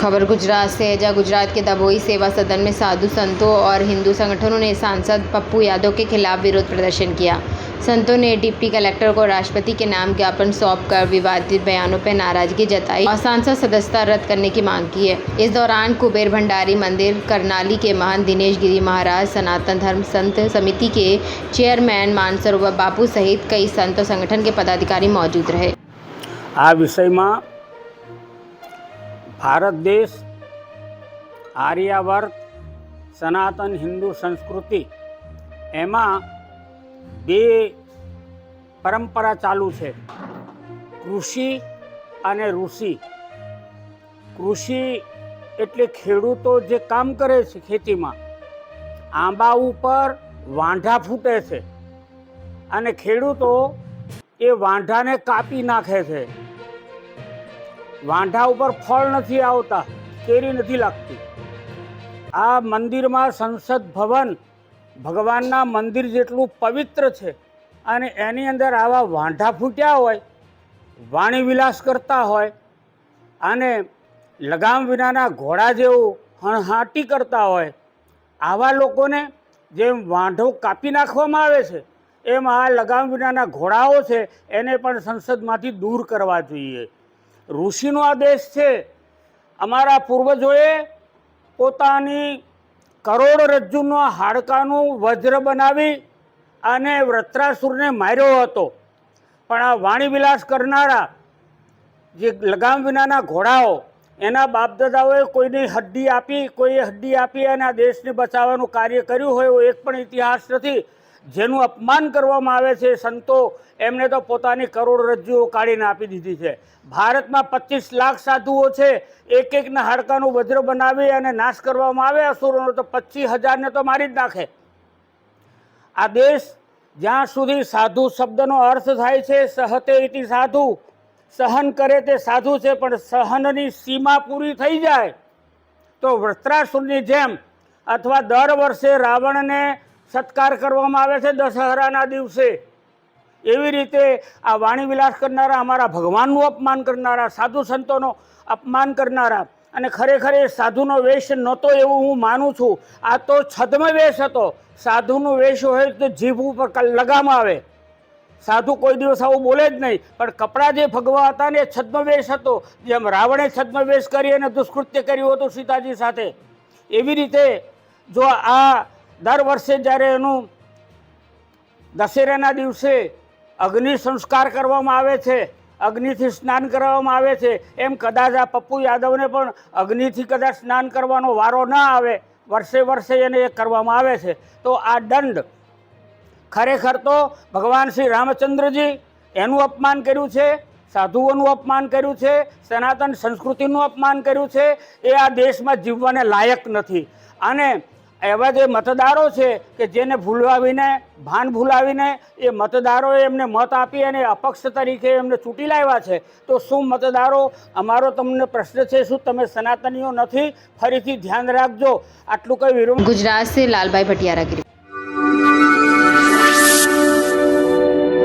खबर गुजरात से है, जहाँ गुजरात के दभोई सेवा सदन में साधु संतों और हिंदू संगठनों ने सांसद पप्पू यादव के खिलाफ विरोध प्रदर्शन किया। संतों ने डिप्टी कलेक्टर को राष्ट्रपति के नाम ज्ञापन सौंपकर विवादित बयानों पर नाराजगी जताई और सांसद सदस्यता रद्द करने की मांग की है। इस दौरान कुबेर भंडारी मंदिर करनाली के महंत दिनेश गिरी महाराज, सनातन धर्म संत समिति के चेयरमैन मानसरोवर बापू सहित कई संत और संगठन के पदाधिकारी मौजूद रहे। आ विषय में भारत देश आर्यावर्त सनातन हिंदू संस्कृति एमां बे परंपरा चालू है, कृषि अने ऋषि। कृषि एटले खेडूतो जे काम करे छे खेती में, आंबा उपर वांढा फूटे छे अने खेडूतो ए वांढाने कापी नाखे छे। वांढा उपर फल नहीं आवता, केरी नहीं लगती। आ मंदिर में संसद भवन भगवानना मंदिर जेटलू पवित्र है अने एनी अंदर आवा वांढा फूट्या होय, वाणी विलास करता होय अने लगाम विनाना घोड़ा जेवुं हणहाटी करता होय, आवा लोकोने जेम वांढो कापी नाखवामां आवे छे एम आ लगाम विनाना घोड़ाओ छे एने पण संसदमांथी दूर करवा जोईए। ऋषिनो आदेश है। अमारा पूर्वजोए पोतानी करोड़रज्जुनो हाडकानु वज्र बनावी अने वृत्रासुरने मार्यो हतो, पण आ वाणी विलास करनारा जे लगाम विनाना घोड़ाओ एना बापदादाओए कोईनी हड्डी आपी, कोईए हड्डी आपी अने आ देशने बचाववानुं कार्य कर्युं होय एवो एक पण इतिहास नथी। जेनुं अपमान करवामां आवे छे संतो एमने तो पोतानी करोड़रज्जुओ काढीने आपी दीधी छे। भारत में 25 लाख साधुओ छे, एक एक ना हाडकानुं वज्र बनावी अने नाश करवामां आवे असुरोनो तो 25,000 ने तो मारी ज नाखे। आ देश ज्यां सुधी साधु शब्दनो अर्थ थाय छे सहते इति साधु, सहन करे ते साधु छे, पण सहननी सीमा पूरी थई जाय तो वृत्रासुरनी जेम अथवा दर वर्षे रावणने सत्कार करवामां आवे छे दशहराना दिवसे, एवी रीते आ वाणी विलास करनारा, अमारा भगवानનું अपमान करनारा, साधु संतोनो अपमान करनारा अने खरेखर ए साधुनो वेश नहोतो एवुं हूँ मानुं छुं। आ तो छद्म वेश हतो। साधुनो वेश होय तो जीभ उपर लगाम आवे। साधु कोई दिवस आवुं बोले ज नहीं, पण कपड़ा जे भगवा हता ने छद्म वेश हतो, जेम रावणे छद्म वेश करी अने दुष्कृत्य कर्युं हतुं सीताजी साथे। एवी रीते जो आ दर वर्षे ज्यारे एनुं दशेराना दिवसे अग्नि संस्कार करवामां आवे छे, अग्निथी स्नान करवामां आवे छे, एम कदाच आ पप्पू यादवने पण अग्निथी कदाच स्नान करवानो वारो न आवे, वर्षे वर्षे एने करवामां आवे छे। तो आ दंड खरेखर तो भगवान श्री रामचंद्रजी एनुं अपमान कर्युं छे, साधुओनुं अपमान कर्युं छे, सनातन संस्कृतिनुं अपमान कर्युं छे। ए आ देशमां जीववाने लायक नथी। अने एवा जे मतदारो छे के जेने भूलावीने भान भूलावीने ए मतदारोए एमने मत आपी अने अपक्ष तरीके एमने चूंटी लाव्या छे। तो शुं मतदारो, अमारो तमने प्रश्न छे, शुं तमे सनातनीओ नथी? फरीथी ध्यान राखजो। आटलुं कई विरोध। गुजरात से लालभाई भटियारा की